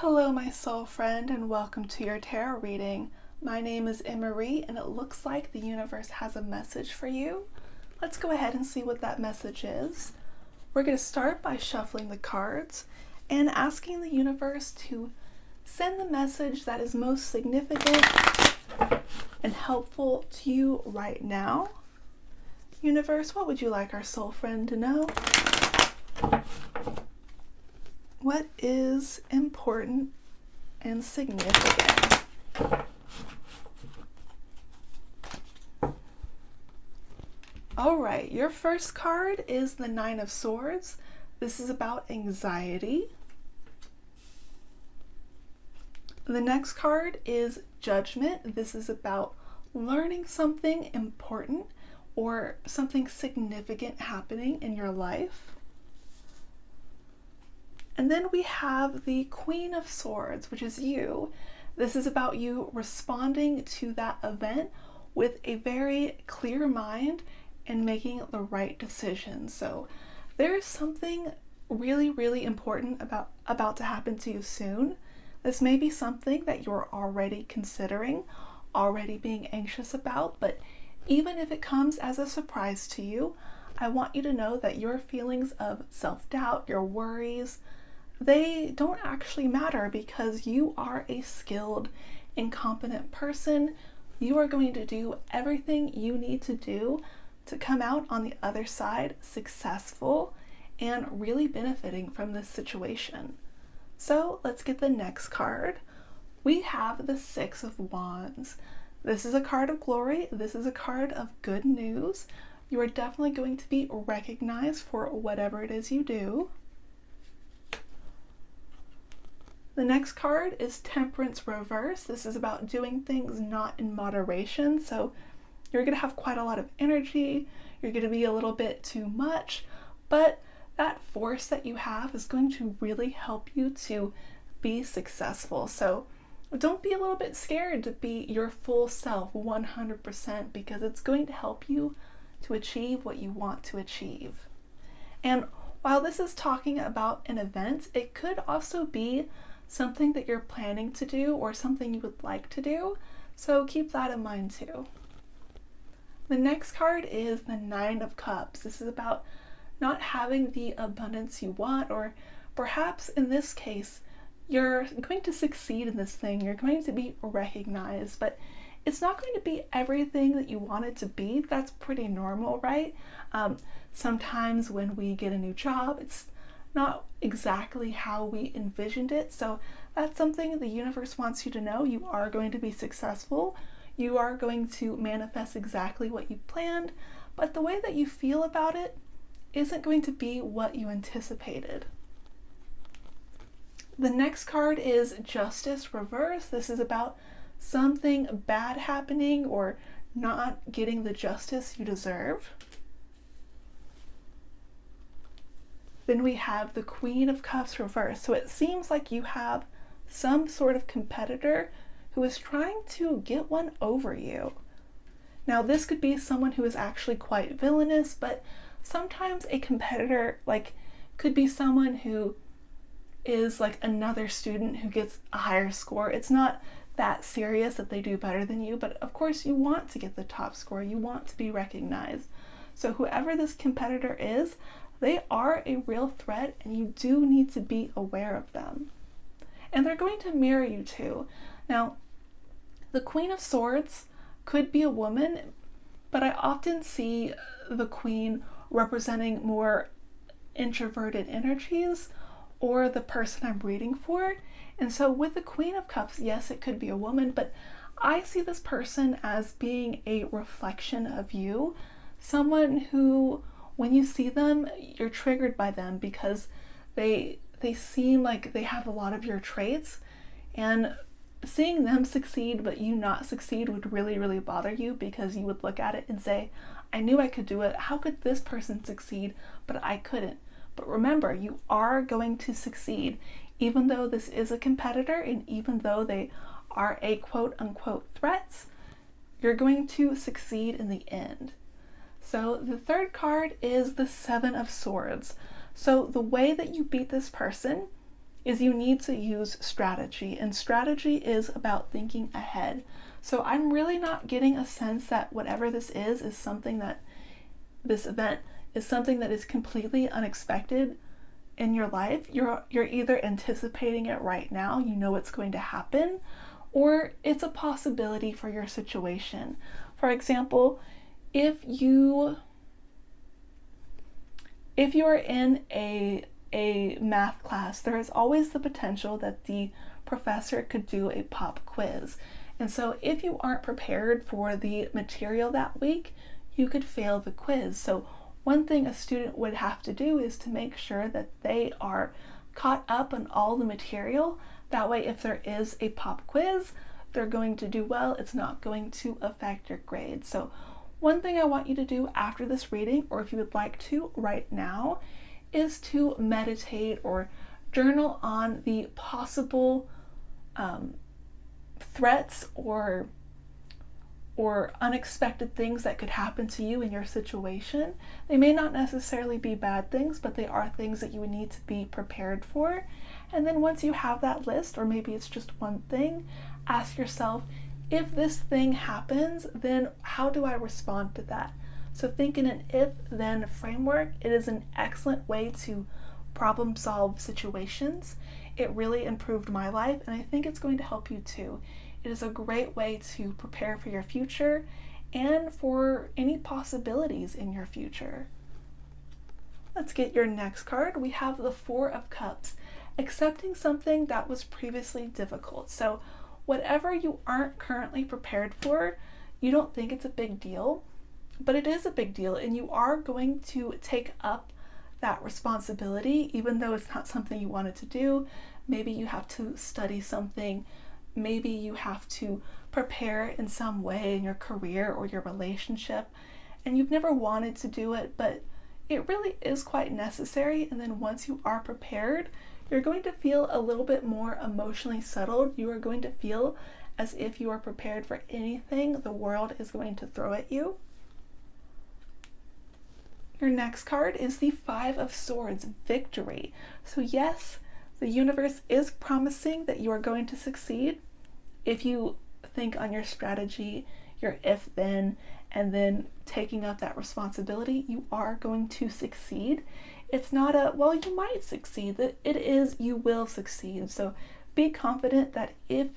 Hello, my soul friend, and welcome to your tarot reading. My name is Emmarie, and it looks like the universe has a message for you. Let's go ahead and see what that message is. We're going to start by shuffling the cards and asking the universe to send the message that is most significant and helpful to you right now. Universe, what would you like our soul friend to know? What is important and significant? All right, your first card is the Nine of Swords. This is about anxiety. The next card is Judgment. This is about learning something important or something significant happening in your life. And then we have the Queen of Swords, which is you. This is about you responding to that event with a very clear mind and making the right decision. So there's something really, really important about to happen to you soon. This may be something that you're already considering, already being anxious about, but even if it comes as a surprise to you, I want you to know that your feelings of self-doubt, your worries, they don't actually matter because you are a skilled and competent person. You are going to do everything you need to do to come out on the other side successful and really benefiting from this situation. So let's get the next card. We have the Six of Wands. This is a card of glory. This is a card of good news. You are definitely going to be recognized for whatever it is you do. The next card is Temperance Reverse. This is about doing things not in moderation. So you're going to have quite a lot of energy. You're going to be a little bit too much, but that force that you have is going to really help you to be successful. So don't be a little bit scared to be your full self 100% because it's going to help you to achieve what you want to achieve. And while this is talking about an event, it could also be something that you're planning to do or something you would like to do. So keep that in mind too. The next card is the Nine of Cups. This is about not having the abundance you want, or perhaps in this case, you're going to succeed in this thing. You're going to be recognized, but it's not going to be everything that you want it to be. That's pretty normal, right? Sometimes when we get a new job, it's not exactly how we envisioned it. So that's something the universe wants you to know. You are going to be successful. You are going to manifest exactly what you planned, but the way that you feel about it isn't going to be what you anticipated. The next card is Justice Reverse. This is about something bad happening or not getting the justice you deserve. Then we have the Queen of Cups Reverse. So it seems like you have some sort of competitor who is trying to get one over you. Now this could be someone who is actually quite villainous, but sometimes a competitor could be someone who is like another student who gets a higher score. It's not that serious that they do better than you, but of course you want to get the top score. You want to be recognized. So whoever this competitor is, they are a real threat and you do need to be aware of them. And they're going to mirror you too. Now, the Queen of Swords could be a woman, but I often see the Queen representing more introverted energies or the person I'm reading for. And so with the Queen of Cups, yes, it could be a woman, but I see this person as being a reflection of you, someone who, when you see them, you're triggered by them because they seem like they have a lot of your traits, and seeing them succeed but you not succeed would really, really bother you because you would look at it and say, I knew I could do it. How could this person succeed but I couldn't? But remember, you are going to succeed even though this is a competitor and even though they are a quote unquote threats, you're going to succeed in the end. So the third card is the Seven of Swords. So the way that you beat this person is you need to use strategy, and strategy is about thinking ahead. So I'm really not getting a sense that whatever this is something that this event is something that is completely unexpected in your life. You're either anticipating it right now, you know it's going to happen, or it's a possibility for your situation. For example, if you are in a math class, there is always the potential that the professor could do a pop quiz. And so if you aren't prepared for the material that week, you could fail the quiz. So one thing a student would have to do is to make sure that they are caught up on all the material. That way, if there is a pop quiz, they're going to do well. It's not going to affect your grades. So one thing I want you to do after this reading, or if you would like to right now, is to meditate or journal on the possible threats or unexpected things that could happen to you in your situation. They may not necessarily be bad things, but they are things that you would need to be prepared for. And then once you have that list, or maybe it's just one thing, ask yourself, if this thing happens, then how do I respond to that? So think in an if-then framework. It is an excellent way to problem solve situations. It really improved my life, and I think it's going to help you too. It is a great way to prepare for your future and for any possibilities in your future. Let's get your next card. We have the Four of Cups, accepting something that was previously difficult. So whatever you aren't currently prepared for, you don't think it's a big deal, but it is a big deal, and you are going to take up that responsibility, even though it's not something you wanted to do. Maybe you have to study something. Maybe you have to prepare in some way in your career or your relationship, and you've never wanted to do it, but it really is quite necessary. And then once you are prepared, you're going to feel a little bit more emotionally settled. You are going to feel as if you are prepared for anything the world is going to throw at you. Your next card is the Five of Swords, victory. So yes, the universe is promising that you are going to succeed. If you think on your strategy, your if-then, and then taking up that responsibility, you are going to succeed. It's not a, well, you might succeed. It is, you will succeed. So be confident that if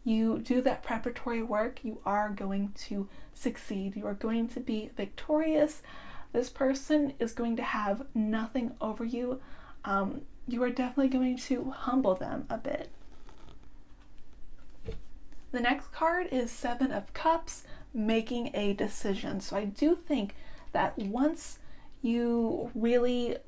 you do that preparatory work, you are going to succeed. You are going to be victorious. This person is going to have nothing over you. You are definitely going to humble them a bit. The next card is Seven of Cups, making a decision. So I do think that once you really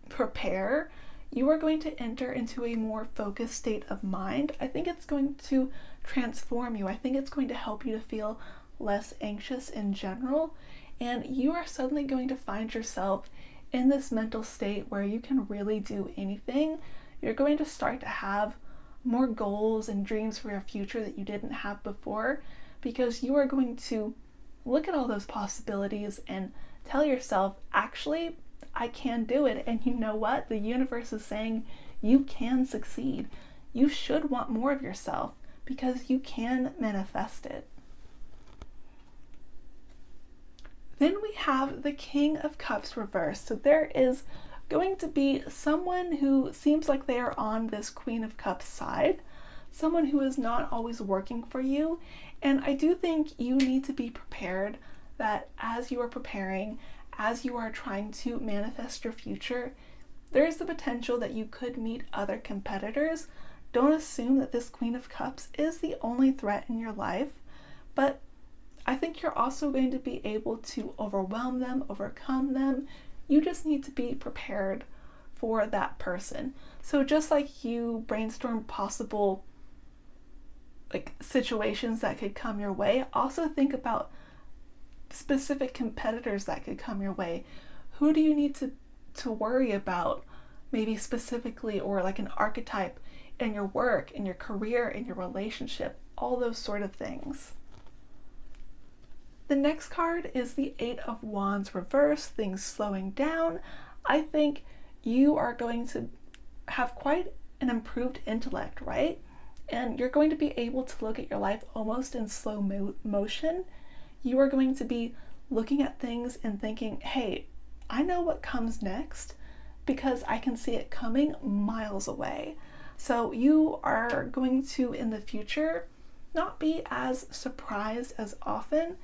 prepare, you are going to enter into a more focused state of mind. I think it's going to transform you. I think it's going to help you to feel less anxious in general. And you are suddenly going to find yourself in this mental state where you can really do anything. You're going to start to have more goals and dreams for your future that you didn't have before, because you are going to look at all those possibilities and tell yourself, actually, I can do it. And you know what? The universe is saying you can succeed. You should want more of yourself because you can manifest it. Then we have the King of Cups reversed. So there is going to be someone who seems like they are on this Queen of Cups side, someone who is not always working for you. And I do think you need to be prepared that as you are preparing, as you are trying to manifest your future, there is the potential that you could meet other competitors. Don't assume that this Queen of Cups is the only threat in your life, but I think you're also going to be able to overwhelm them, overcome them. You just need to be prepared for that person. So just like you brainstorm possible situations that could come your way, also think about specific competitors that could come your way. Who do you need to worry about, maybe specifically, or like an archetype in your work, in your career, in your relationship, all those sort of things. The next card is the Eight of Wands reversed, things slowing down. I think you are going to have quite an improved intellect, right? And you're going to be able to look at your life almost in slow motion. You are going to be looking at things and thinking, hey, I know what comes next because I can see it coming miles away. So you are going to, in the future, not be as surprised as often.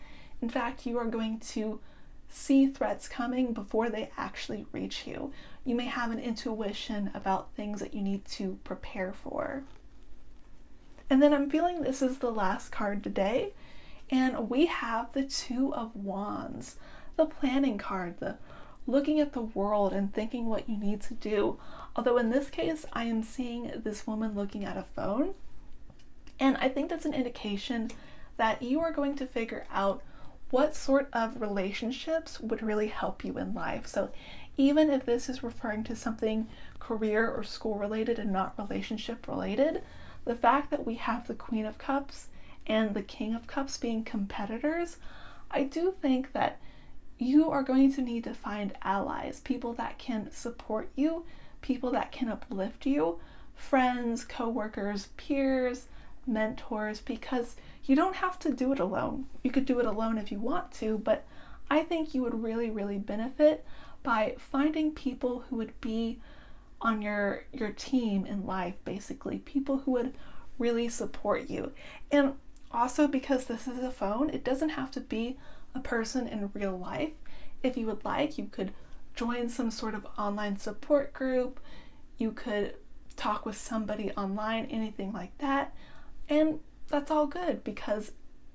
In fact, you are going to see threats coming before they actually reach you. You may have an intuition about things that you need to prepare for. And then I'm feeling this is the last card today, and we have the Two of Wands, the planning card, the looking at the world and thinking what you need to do. Although in this case, I am seeing this woman looking at a phone, and I think that's an indication that you are going to figure out what sort of relationships would really help you in life. So even if this is referring to something career or school related and not relationship related, the fact that we have the Queen of Cups and the King of Cups being competitors, I do think that you are going to need to find allies, people that can support you, people that can uplift you, friends, co-workers, peers, mentors, because you don't have to do it alone. You could do it alone if you want to, but I think you would really, really benefit by finding people who would be on your team in life, basically, people who would really support you. And also, because this is a phone, it doesn't have to be a person in real life. If you would like, you could join some sort of online support group, you could talk with somebody online, anything like that, and that's all good because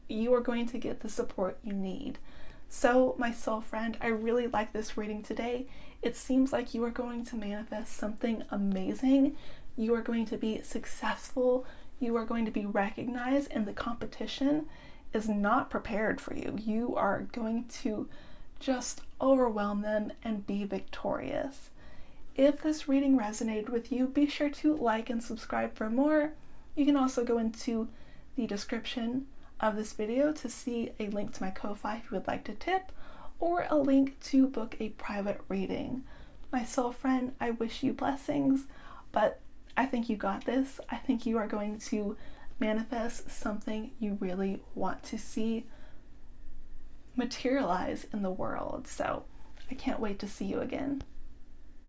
you are going to get the support you need. So my soul friend, I really like this reading today. It seems like you are going to manifest something amazing. You are going to be successful. You are going to be recognized, and the competition is not prepared for you. You are going to just overwhelm them and be victorious. If this reading resonated with you, be sure to like and subscribe for more. You can also go into the description of this video to see a link to my Ko-Fi if you would like to tip, or a link to book a private reading. My soul friend, I wish you blessings, but I think you got this. I think you are going to manifest something you really want to see materialize in the world. So I can't wait to see you again.